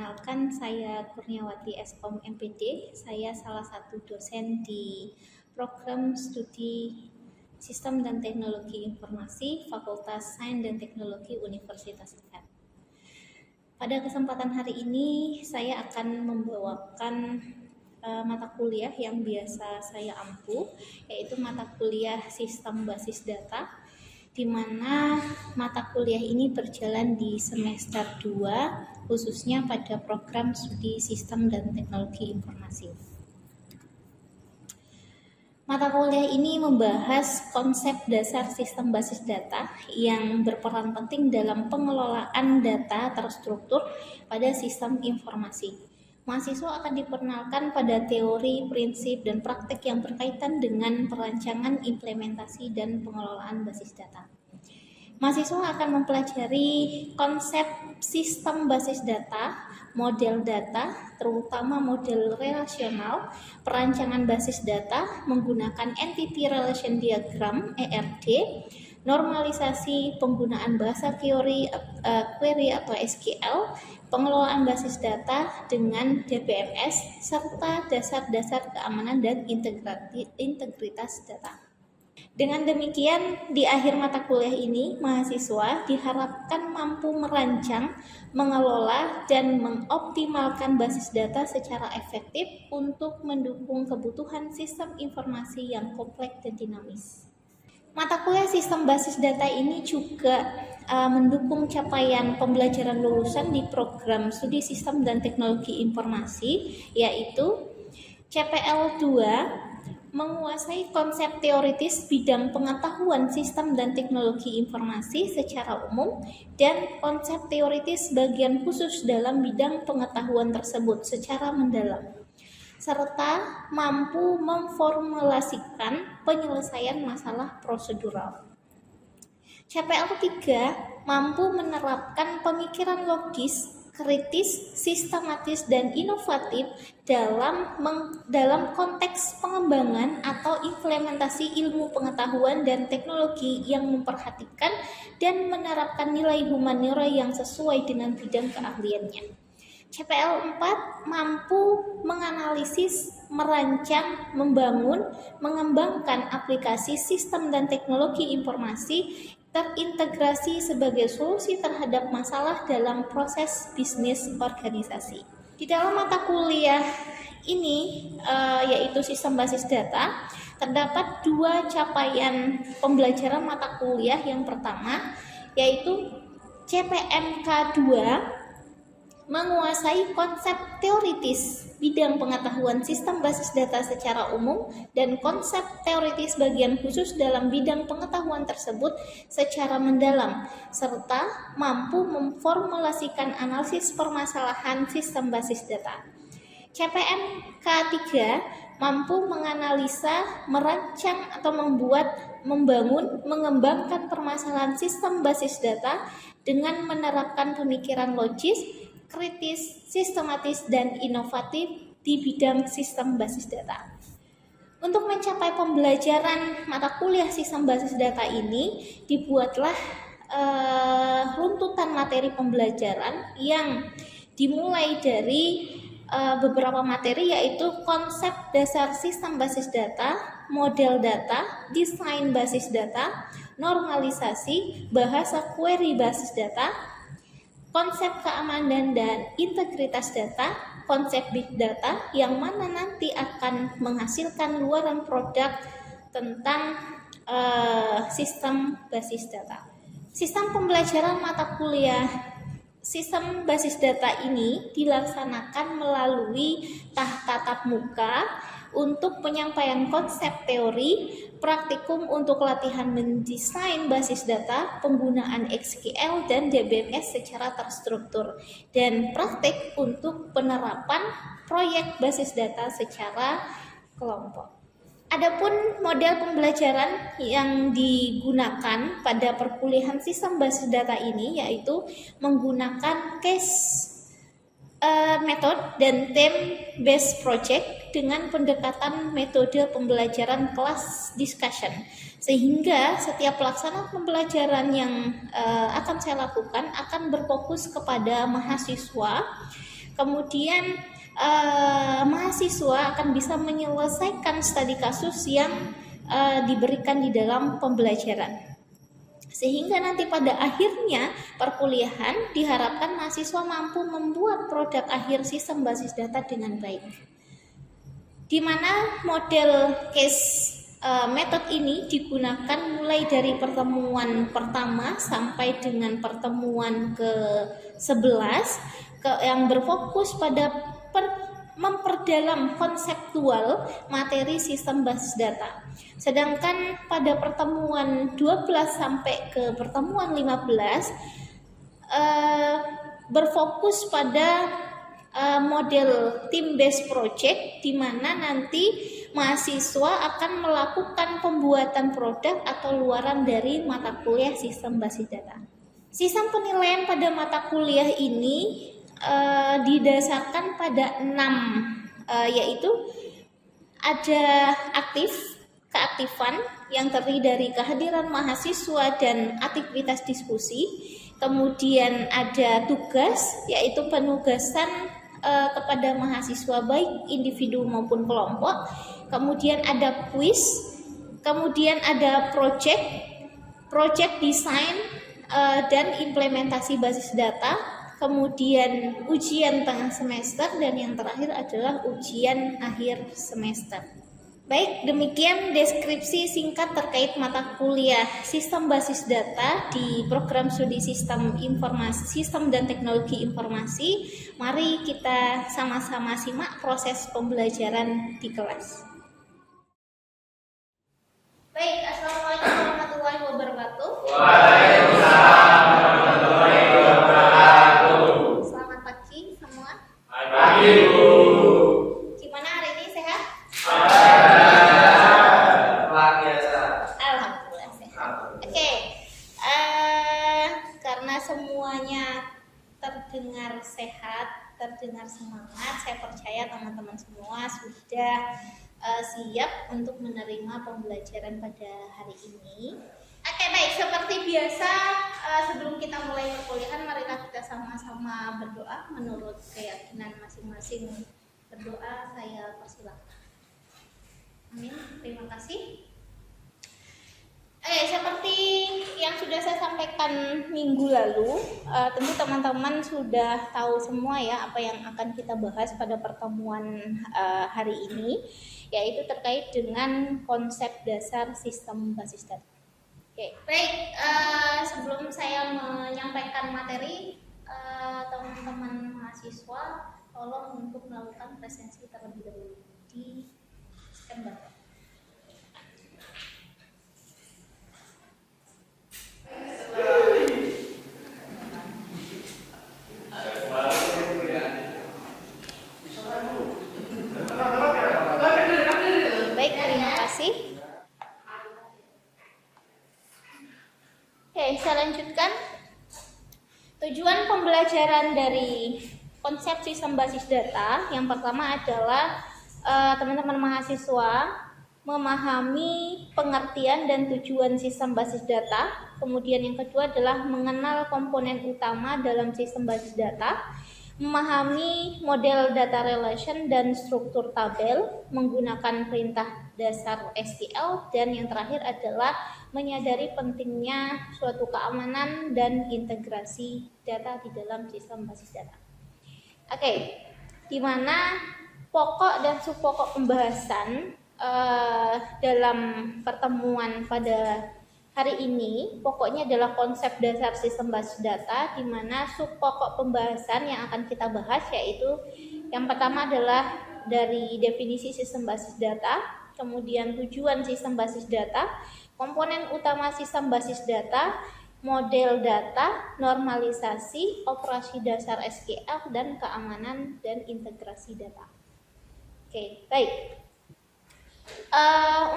Perkenalkan, saya Kurniawati Eskom MPD. Saya salah satu dosen di program studi Sistem dan Teknologi Informasi Fakultas Sains dan Teknologi Universitas UNER. Pada kesempatan hari ini, saya akan membawakan mata kuliah yang biasa saya ampu, yaitu mata kuliah Sistem Basis Data, di mana mata kuliah ini berjalan di semester 2, khususnya pada program studi Sistem dan Teknologi Informasi. Mata kuliah ini membahas konsep dasar sistem basis data yang berperan penting dalam pengelolaan data terstruktur pada sistem informasi. Mahasiswa akan diperkenalkan pada teori, prinsip, dan praktek yang berkaitan dengan perancangan, implementasi, dan pengelolaan basis data. Mahasiswa akan mempelajari konsep sistem basis data, model data, terutama model relasional, perancangan basis data menggunakan Entity Relation Diagram (ERD), normalisasi, penggunaan bahasa query atau SQL, pengelolaan basis data dengan DBMS, serta dasar-dasar keamanan dan integritas data. Dengan demikian, di akhir mata kuliah ini, mahasiswa diharapkan mampu merancang, mengelola, dan mengoptimalkan basis data secara efektif untuk mendukung kebutuhan sistem informasi yang kompleks dan dinamis. Mata kuliah sistem basis data ini juga mendukung capaian pembelajaran lulusan di program studi Sistem dan Teknologi Informasi, yaitu CPL 2, menguasai konsep teoritis bidang pengetahuan sistem dan teknologi informasi secara umum dan konsep teoritis bagian khusus dalam bidang pengetahuan tersebut secara mendalam, serta mampu memformulasikan penyelesaian masalah prosedural. CPL 3 mampu menerapkan pemikiran logis, kritis, sistematis, dan inovatif dalam konteks pengembangan atau implementasi ilmu pengetahuan dan teknologi yang memperhatikan dan menerapkan nilai humaniora yang sesuai dengan bidang keahliannya. CPL 4 mampu menganalisis, merancang, membangun, mengembangkan aplikasi sistem dan teknologi informasi terintegrasi sebagai solusi terhadap masalah dalam proses bisnis organisasi. Di dalam mata kuliah ini, yaitu sistem basis data, terdapat dua capaian pembelajaran mata kuliah. Yang pertama, yaitu CPMK 2, menguasai konsep teoritis bidang pengetahuan sistem basis data secara umum dan konsep teoritis bagian khusus dalam bidang pengetahuan tersebut secara mendalam, serta mampu memformulasikan analisis permasalahan sistem basis data. CPMK 3 mampu menganalisa, merancang atau membangun, mengembangkan permasalahan sistem basis data dengan menerapkan pemikiran logis, kritis, sistematis, dan inovatif di bidang sistem basis data. Untuk mencapai pembelajaran mata kuliah sistem basis data ini, dibuatlah runtutan materi pembelajaran yang dimulai dari beberapa materi, yaitu konsep dasar sistem basis data, model data, desain basis data, normalisasi, bahasa query basis data, konsep keamanan dan integritas data, konsep big data, yang mana nanti akan menghasilkan luaran produk tentang sistem basis data. Sistem pembelajaran mata kuliah sistem basis data ini dilaksanakan melalui tatap muka untuk penyampaian konsep teori, praktikum untuk latihan mendesain basis data, penggunaan SQL dan DBMS secara terstruktur, dan praktik untuk penerapan proyek basis data secara kelompok. Adapun model pembelajaran yang digunakan pada perkuliahan sistem basis data ini yaitu menggunakan case metode dan theme based project dengan pendekatan metode pembelajaran kelas discussion, sehingga setiap pelaksana pembelajaran yang akan saya lakukan akan berfokus kepada mahasiswa. Kemudian mahasiswa akan bisa menyelesaikan studi kasus yang diberikan di dalam pembelajaran, sehingga nanti pada akhirnya perkuliahan diharapkan mahasiswa mampu membuat produk akhir sistem basis data dengan baik. Di mana model case method ini digunakan mulai dari pertemuan pertama sampai dengan pertemuan ke-11 yang berfokus pada memperdalam konseptual materi sistem basis data. Sedangkan pada pertemuan 12 sampai ke pertemuan 15 berfokus pada model team based project, di mana nanti mahasiswa akan melakukan pembuatan produk atau luaran dari mata kuliah sistem basis data. Sistem penilaian pada mata kuliah ini didasarkan pada 6, yaitu ada keaktifan yang terdiri dari kehadiran mahasiswa dan aktivitas diskusi. Kemudian ada tugas, yaitu penugasan kepada mahasiswa baik individu maupun kelompok. Kemudian ada quiz, kemudian ada project design dan implementasi basis data. Kemudian ujian tengah semester, dan yang terakhir adalah ujian akhir semester. Baik, demikian deskripsi singkat terkait mata kuliah sistem basis data di program studi sistem dan teknologi informasi. Mari kita sama-sama simak proses pembelajaran di kelas. Baik, assalamualaikum warahmatullahi wabarakatuh. Waalaikumsalam warahmatullahi wabarakatuh. Selamat pagi semua. Pagi, Bu. Gimana hari ini, sehat? Luar biasa. Alhamdulillah sehat. Oke, karena semuanya terdengar sehat, terdengar semangat, saya percaya teman-teman semua sudah siap untuk menerima pembelajaran pada hari ini. Oke, baik, seperti biasa sebelum kita mulai perkuliahan, marilah kita sama-sama berdoa menurut keyakinan masing-masing. Berdoa, saya persilakan. Amin, terima kasih. Seperti yang sudah saya sampaikan minggu lalu, tentu teman-teman sudah tahu semua ya apa yang akan kita bahas pada pertemuan hari ini, yaitu terkait dengan konsep dasar sistem basis data. Oke, baik, sebelum saya menyampaikan materi, teman-teman mahasiswa tolong untuk melakukan presensi terlebih dahulu di scan barcode. Baik, terima kasih. Oke, saya lanjutkan. Tujuan pembelajaran dari konsep sistem basis data yang pertama adalah teman-teman mahasiswa memahami pengertian dan tujuan sistem basis data. Kemudian yang kedua adalah mengenal komponen utama dalam sistem basis data, memahami model data relation dan struktur tabel menggunakan perintah dasar SQL, dan yang terakhir adalah menyadari pentingnya suatu keamanan dan integrasi data di dalam sistem basis data. Oke, di mana pokok dan subpokok pembahasan dalam pertemuan pada hari ini, pokoknya adalah konsep dasar sistem basis data, di mana subpokok pembahasan yang akan kita bahas yaitu yang pertama adalah dari definisi sistem basis data, kemudian tujuan sistem basis data, komponen utama sistem basis data, model data, normalisasi, operasi dasar SQL, dan keamanan dan integrasi data. Oke, baik.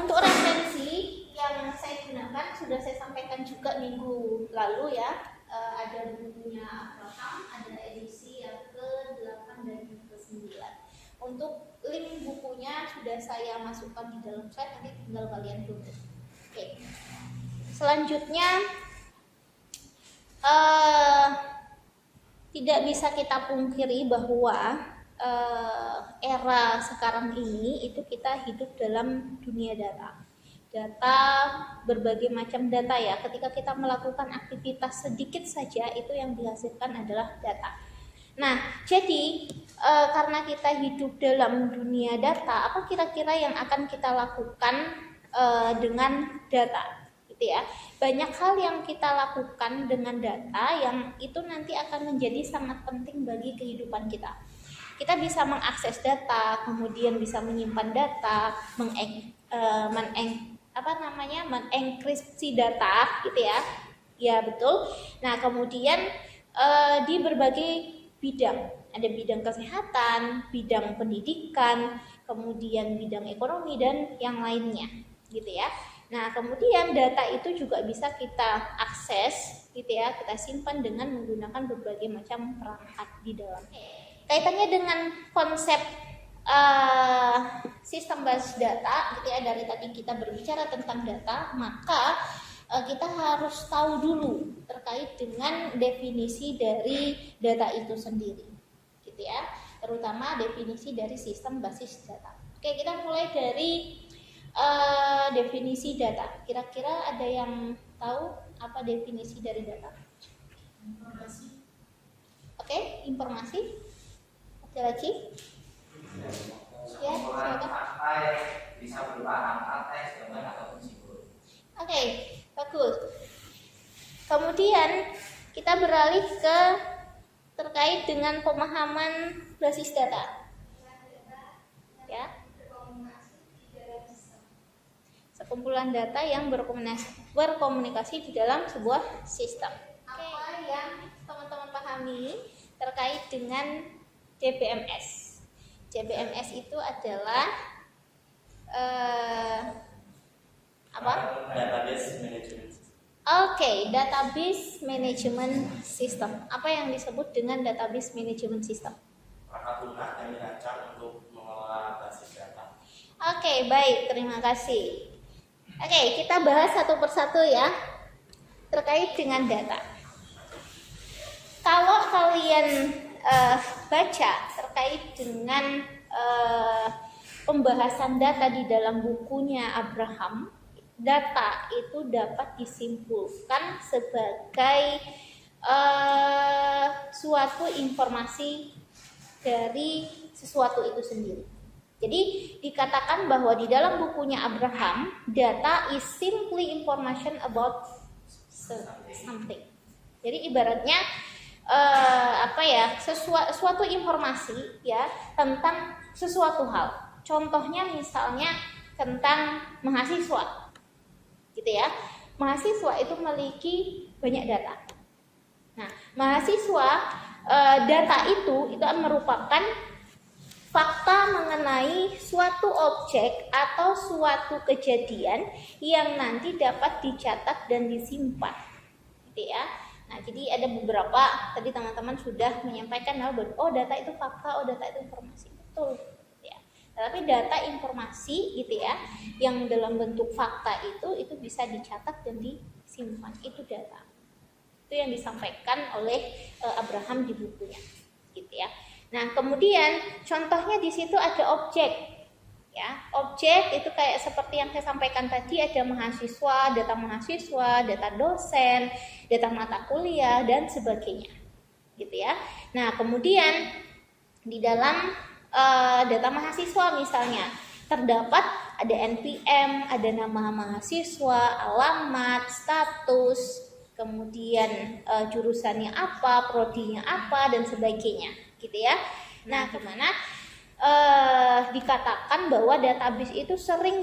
Untuk referensi yang saya gunakan sudah saya sampaikan juga minggu lalu ya. Ada bukunya Abraham, ada edisi yang ke-8 Untuk link bukunya sudah saya masukkan di dalam slide, nanti tinggal kalian tunggu. Oke. Selanjutnya tidak bisa kita pungkiri bahwa era sekarang ini itu kita hidup dalam dunia data. Data, berbagai macam data ya. Ketika kita melakukan aktivitas sedikit saja, itu yang dihasilkan adalah data. Nah, jadi karena kita hidup dalam dunia data, apa kira-kira yang akan kita lakukan dengan data? Gitu ya. Banyak hal yang kita lakukan dengan data yang itu nanti akan menjadi sangat penting bagi kehidupan kita. Kita bisa mengakses data, kemudian bisa menyimpan data, mengenkripsi data, gitu ya. Ya betul. Nah kemudian di berbagai bidang, ada bidang kesehatan, bidang pendidikan, kemudian bidang ekonomi dan yang lainnya, gitu ya. Nah kemudian data itu juga bisa kita akses, gitu ya, kita simpan dengan menggunakan berbagai macam perangkat di dalam. Kaitannya dengan konsep sistem basis data, gitu ya, dari tadi kita berbicara tentang data, maka kita harus tahu dulu terkait dengan definisi dari data itu sendiri, gitu ya, terutama definisi dari sistem basis data. Oke, kita mulai dari definisi data. Kira-kira ada yang tahu apa definisi dari data? Informasi. Oke, informasi. Ada lagi? Ya, silakan. Fakta yang bisa berupa angka, teks, gambar ataupun simbol. Oke, bagus. Kemudian kita beralih ke terkait dengan pemahaman basis data. Ya. Sekumpulan data yang berkomunikasi di dalam sebuah sistem. Apa yang teman-teman pahami terkait dengan DBMS? DBMS itu adalah apa? Database Management. Oke, Database Management System. Apa yang disebut dengan Database Management System? Perangkat lunak yang dirancang untuk mengelola basis data. Oke, baik, terima kasih. Oke, kita bahas satu persatu ya terkait dengan data. Kalau kalian baca terkait dengan pembahasan data di dalam bukunya Abraham, data itu dapat disimpulkan sebagai suatu informasi dari sesuatu itu sendiri. Jadi dikatakan bahwa di dalam bukunya Abraham, data is simply information about something. Jadi ibaratnya suatu informasi ya tentang sesuatu hal. Contohnya misalnya tentang mahasiswa, gitu ya. Mahasiswa itu memiliki banyak data. Nah, mahasiswa data itu merupakan fakta mengenai suatu objek atau suatu kejadian yang nanti dapat dicatat dan disimpan, gitu ya. Nah, jadi ada beberapa tadi teman-teman sudah menyampaikan bahwa data itu fakta, data itu informasi, betul, gitu ya. Tapi data informasi, gitu ya, yang dalam bentuk fakta itu bisa dicatat dan disimpan, itu data. Itu yang disampaikan oleh Abraham di bukunya, gitu ya. Nah, kemudian contohnya di situ ada objek. Ya, objek itu kayak seperti yang saya sampaikan tadi, ada mahasiswa, data dosen, data mata kuliah dan sebagainya. Gitu ya. Nah, kemudian di dalam data mahasiswa misalnya terdapat ada NPM, ada nama mahasiswa, alamat, status, kemudian jurusannya apa, prodinya apa dan sebagainya, gitu ya. Nah, kemana dikatakan bahwa database itu sering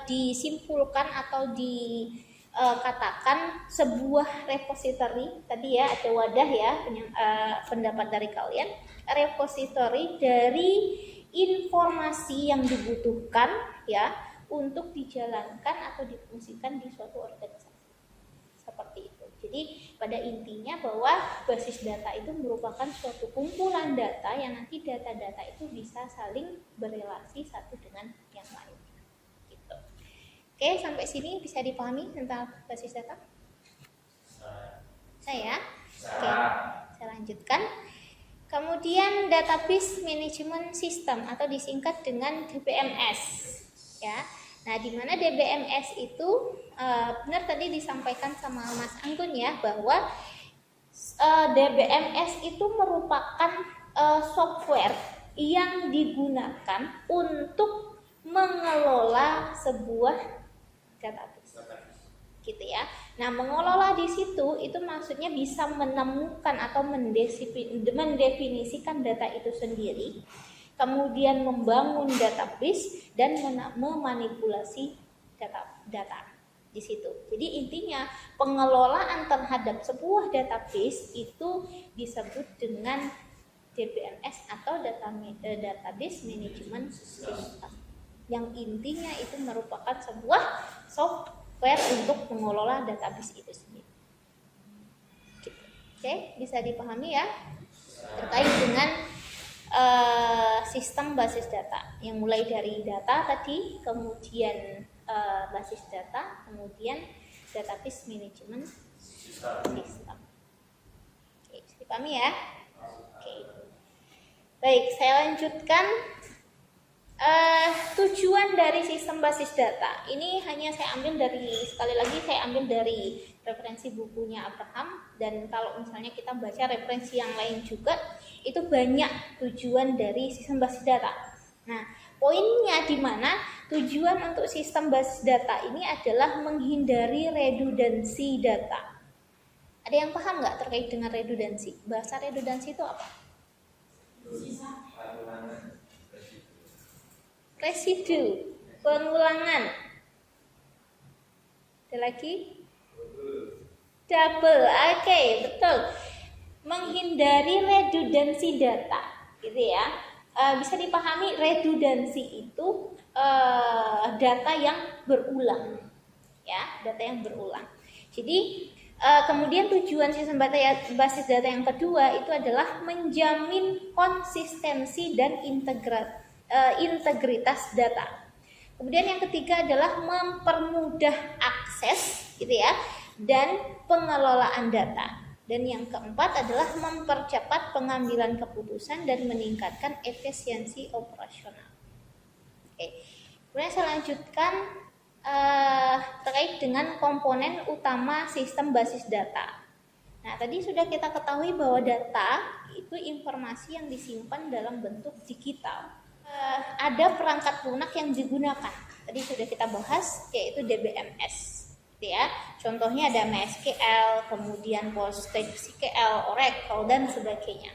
disimpulkan atau dikatakan sebuah repository. Tadi ya ada wadah ya, pendapat dari kalian, repository dari informasi yang dibutuhkan ya untuk dijalankan atau difungsikan di suatu organisasi. Seperti itu. Jadi pada intinya bahwa basis data itu merupakan suatu kumpulan data yang nanti data-data itu bisa saling berelasi satu dengan yang lain. Gitu. Oke, sampai sini bisa dipahami tentang basis data? Saya? Oke, saya lanjutkan. Kemudian database management system atau disingkat dengan DBMS, ya. Nah, di mana DBMS itu benar tadi disampaikan sama Mas Anggun ya, bahwa DBMS itu merupakan software yang digunakan untuk mengelola sebuah database, gitu ya. Nah, mengelola di situ itu maksudnya bisa menemukan atau mendefinisikan data itu sendiri, kemudian membangun database dan memanipulasi data di situ. Jadi intinya pengelolaan terhadap sebuah database itu disebut dengan DBMS atau database management system. Yang intinya itu merupakan sebuah software untuk mengelola database itu sendiri. Oke, bisa dipahami ya terkait dengan sistem basis data yang mulai dari data tadi, kemudian basis data, kemudian database management system. Oke, bisa dipahami ya? Oke. Baik, saya lanjutkan. Tujuan dari sistem basis data ini hanya saya ambil dari, sekali lagi saya ambil dari referensi bukunya Abraham, dan kalau misalnya kita baca referensi yang lain juga itu banyak tujuan dari sistem basis data. Nah, poinnya di mana tujuan untuk sistem basis data ini adalah menghindari redundansi data. Ada yang paham nggak terkait dengan redundansi? Bahasa redundansi itu apa? Residu, pengulangan. Ada lagi? Double, oke, betul. Menghindari redundansi data, gitu ya. Bisa dipahami redundansi itu data yang berulang, ya, data yang berulang. Jadi kemudian tujuan sistem basis data yang kedua itu adalah menjamin konsistensi dan integritas data. Kemudian yang ketiga adalah mempermudah akses, gitu ya, dan pengelolaan data. Dan yang keempat adalah mempercepat pengambilan keputusan dan meningkatkan efisiensi operasional. Oke. Kemudian saya lanjutkan terkait dengan komponen utama sistem basis data. Nah, tadi sudah kita ketahui bahwa data itu informasi yang disimpan dalam bentuk digital. Ada perangkat lunak yang digunakan. Tadi sudah kita bahas, yaitu DBMS, gitu ya. Contohnya ada MySQL, kemudian PostgreSQL, Oracle, dan sebagainya,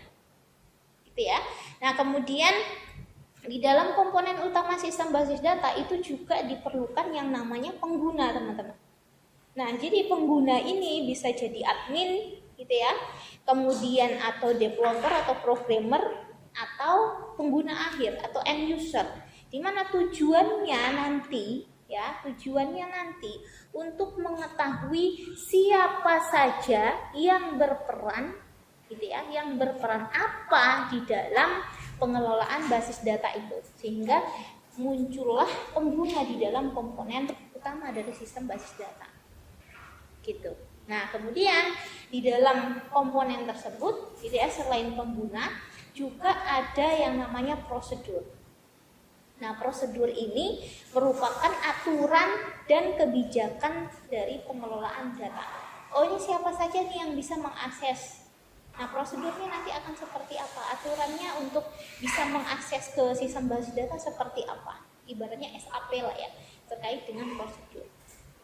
gitu ya. Nah, kemudian di dalam komponen utama sistem basis data itu juga diperlukan yang namanya pengguna, teman-teman. Nah, jadi pengguna ini bisa jadi admin, gitu ya, kemudian atau developer atau programmer, atau pengguna akhir atau end user, di mana tujuannya nanti untuk mengetahui siapa saja yang berperan, gitu ya, yang berperan apa di dalam pengelolaan basis data itu, sehingga muncullah pengguna di dalam komponen utama dari sistem basis data, gitu. Nah, kemudian di dalam komponen tersebut, gitu ya, selain pengguna juga ada yang namanya prosedur. Nah, prosedur ini merupakan aturan dan kebijakan dari pengelolaan data. Oh, ini siapa saja nih yang bisa mengakses? Nah, prosedurnya nanti akan seperti apa? Aturannya untuk bisa mengakses ke sistem basis data seperti apa? Ibaratnya SAP lah ya, terkait dengan prosedur.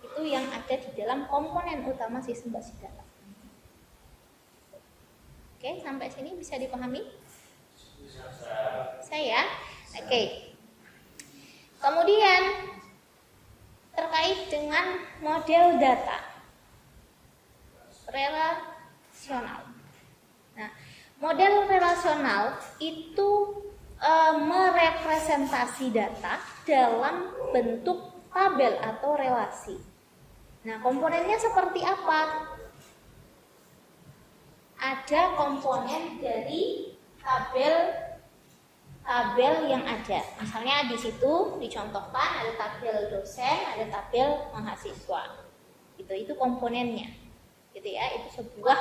Itu yang ada di dalam komponen utama sistem basis data. Oke, sampai sini bisa dipahami? Saya? Oke. Kemudian terkait dengan model data relasional. Nah, model relasional itu merepresentasi data dalam bentuk tabel atau relasi. Nah, komponennya seperti apa? ada komponen dari tabel yang ada. Misalnya di situ dicontohkan ada tabel dosen, ada tabel mahasiswa. Itu komponennya. Gitu ya. Itu sebuah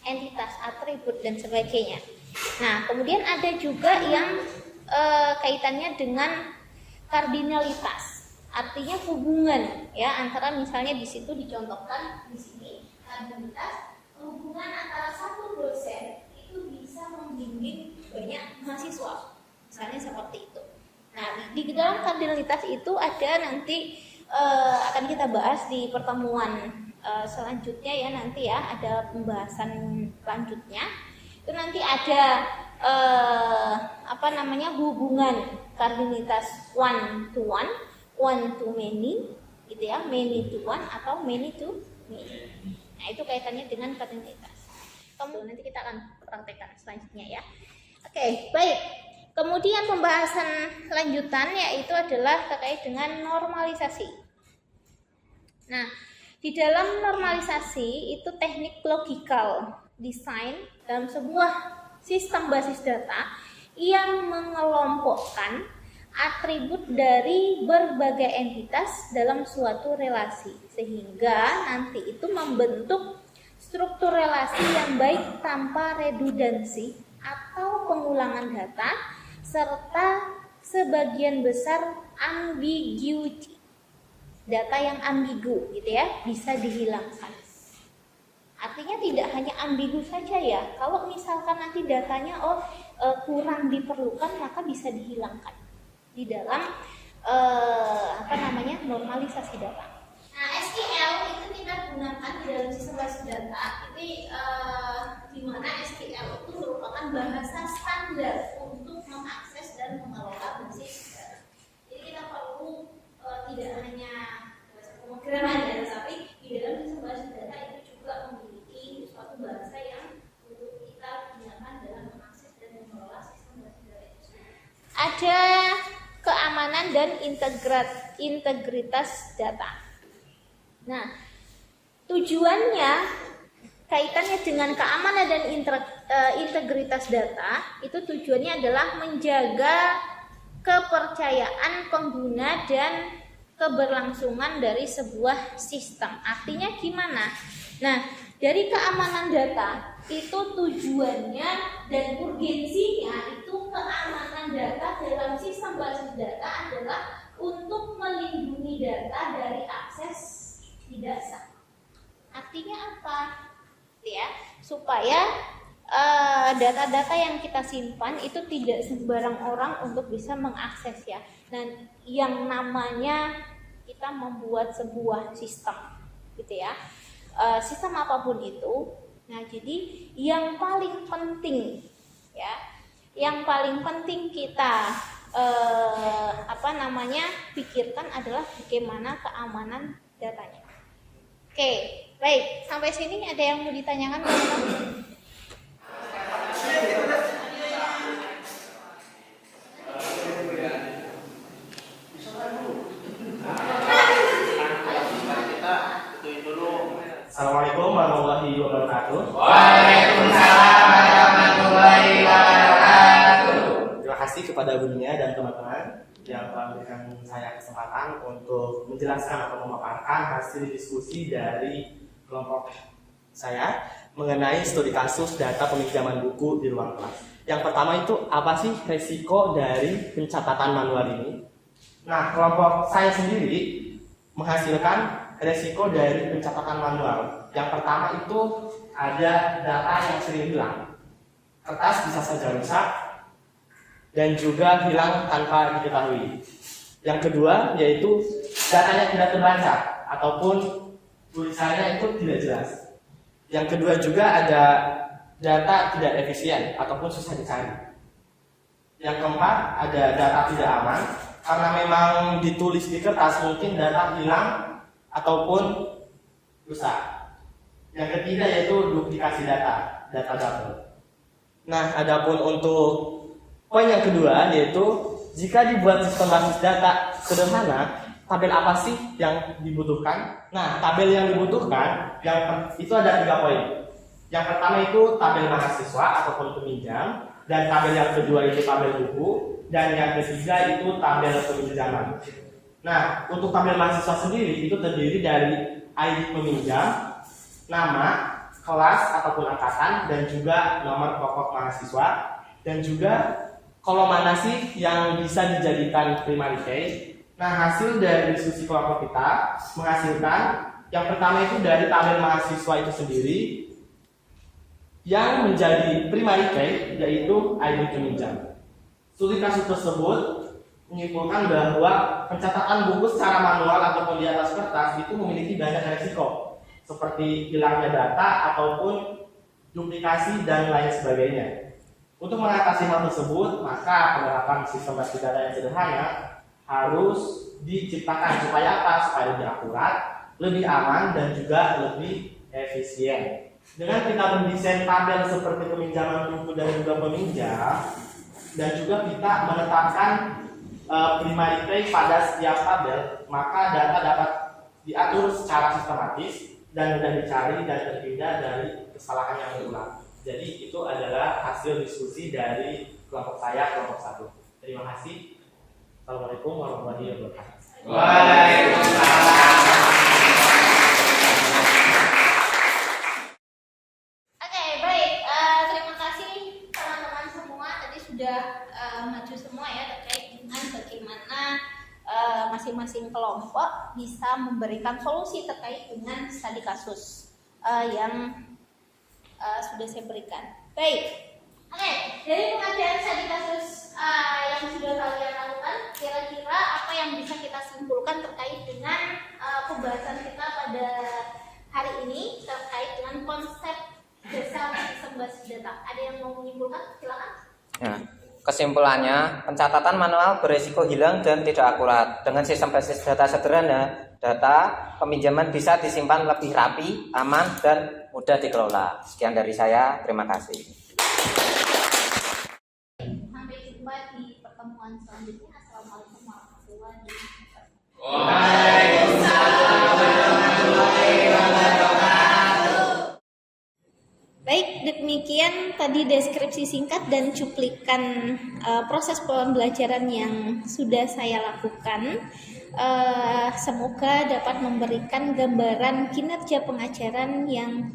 entitas, atribut dan sebagainya. Nah, kemudian ada juga yang kaitannya dengan kardinalitas. Artinya hubungan ya antara, misalnya di situ dicontohkan di sini kardinalitas, hubungan antara satu dosen itu bisa membimbing banyak mahasiswa. Misalnya seperti itu. Nah, di dalam kardinalitas itu ada nanti akan kita bahas di pertemuan selanjutnya ya, nanti ya ada pembahasan lanjutnya. Itu nanti ada hubungan kardinalitas one to one, one to many, gitu ya, many to one atau many to many. Nah, itu kaitannya dengan kardinalitas. Kemudian nanti kita akan praktekkan selanjutnya ya. Oke, baik. Kemudian pembahasan lanjutan yaitu adalah terkait dengan normalisasi. Nah, di dalam normalisasi itu teknik logical design dalam sebuah sistem basis data yang mengelompokkan atribut dari berbagai entitas dalam suatu relasi, sehingga nanti itu membentuk struktur relasi yang baik tanpa redundansi atau pengulangan data, serta sebagian besar ambiguity, data yang ambigu gitu ya, bisa dihilangkan. Artinya tidak hanya ambigu saja ya, kalau misalkan nanti datanya kurang diperlukan, maka bisa dihilangkan di dalam normalisasi data. Nah, SQL itu kita gunakan di dalam sistem basis data. Ini di mana SQL itu merupakan bahasa standar untuk mengakses dan mengelola basis data. Jadi kita perlu tidak hanya bahasa pemrograman ya, tapi di dalam sistem basis data itu juga memiliki suatu bahasa yang untuk kita gunakan dalam mengakses dan mengelola sistem basis data itu. Ada keamanan dan integritas data. Nah, tujuannya kaitannya dengan keamanan dan integritas data, itu tujuannya adalah menjaga kepercayaan pengguna dan keberlangsungan dari sebuah sistem. Artinya gimana? Nah, dari keamanan data itu tujuannya dan urgensinya itu keamanan data dalam sistem basis data adalah untuk melindungi data dari akses tidak sah. Artinya apa? Ya, supaya data-data yang kita simpan itu tidak sembarang orang untuk bisa mengakses ya. Dan yang namanya kita membuat sebuah sistem, gitu ya. Sistem apapun itu. Nah, jadi yang paling penting ya, yang paling penting kita pikirkan adalah bagaimana keamanan datanya. Oke, baik. Sampai sini ada yang mau ditanyakan teman-teman? Assalamualaikum warahmatullahi wabarakatuh. Waalaikumsalam warahmatullahi wabarakatuh. Terima kasih kepada Bunia dan teman-teman yang telah memberikan saya kesempatan untuk menjelaskan atau memaparkan hasil diskusi dari kelompok saya mengenai studi kasus data peminjaman buku di ruang kelas. Yang pertama itu apa sih resiko dari pencatatan manual ini? Nah, kelompok saya sendiri menghasilkan resiko dari pencatatan manual. Yang pertama itu ada data yang sering hilang. Kertas bisa saja rusak dan juga hilang tanpa diketahui. Yang kedua yaitu datanya tidak terbaca ataupun tulisannya itu tidak jelas. Yang kedua juga ada data tidak efisien ataupun susah dicari. Yang keempat ada data tidak aman karena memang ditulis di kertas, mungkin data hilang ataupun rusak. Yang ketiga yaitu duplikasi data double. Nah, adapun untuk poin yang kedua yaitu jika dibuat sistem basis data sederhana, tabel apa sih yang dibutuhkan? Nah, tabel yang dibutuhkan itu ada 3 poin. Yang pertama itu tabel mahasiswa ataupun peminjam, dan tabel yang kedua itu tabel buku, dan yang ketiga itu tabel peminjaman. Nah, untuk tabel mahasiswa sendiri itu terdiri dari ID peminjam, nama, kelas ataupun angkatan, dan juga nomor pokok mahasiswa, dan juga kolom mana sih yang bisa dijadikan primary key. Nah, hasil dari diskusi kelompok kita menghasilkan yang pertama itu dari tabel mahasiswa itu sendiri yang menjadi primary key yaitu ID peminjam. Studi kasus tersebut menyimpulkan bahwa pencatatan buku secara manual ataupun di atas kertas itu memiliki banyak resiko seperti hilangnya data ataupun duplikasi dan lain sebagainya. Untuk mengatasi hal tersebut, maka penerapan sistem basis data yang sederhana harus diciptakan supaya apa? Supaya lebih akurat, lebih aman, dan juga lebih efisien. Dengan kita mendesain tabel seperti peminjaman buku dan juga peminjam, dan juga kita menetapkan primary key pada setiap tabel, maka data dapat diatur secara sistematis dan mudah dicari dan terhindar dari kesalahan yang berulang. Jadi itu adalah hasil diskusi dari kelompok saya, kelompok 1. Terima kasih. Assalamualaikum warahmatullahi wabarakatuh. Waalaikumsalam. Oke, baik. Terima kasih teman-teman semua. Tadi sudah maju semua ya terkait dengan bagaimana masing-masing kelompok bisa memberikan solusi terkait dengan studi kasus yang sudah saya berikan. Baik. Oke, dari pengajian studi kasus yang sudah kalian lakukan, kira-kira apa yang bisa kita simpulkan terkait dengan pembahasan kita pada hari ini terkait dengan konsep dasar sistem basis data? Ada yang mau menyimpulkan? Silakan. Ya, kesimpulannya, pencatatan manual berisiko hilang dan tidak akurat. Dengan sistem basis data sederhana, data peminjaman bisa disimpan lebih rapi, aman, dan mudah dikelola. Sekian dari saya, terima kasih. Sampai jumpa di pertemuan selanjutnya. Assalamualaikum warahmatullahi wabarakatuh. Waalaikumsalam warahmatullahi wabarakatuh. Baik, demikian tadi deskripsi singkat dan cuplikan proses pembelajaran yang sudah saya lakukan. Semoga dapat memberikan gambaran kinerja pengajaran yang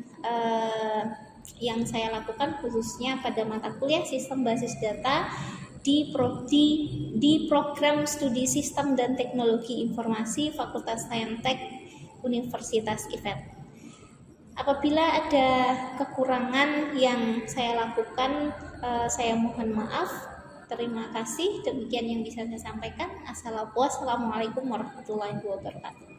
saya lakukan khususnya pada mata kuliah sistem basis data di program studi sistem dan teknologi informasi Fakultas Saintek Universitas IFET. Apabila ada kekurangan yang saya lakukan, saya mohon maaf. Terima kasih. Demikian yang bisa saya sampaikan. Wassalamualaikum warahmatullahi wabarakatuh.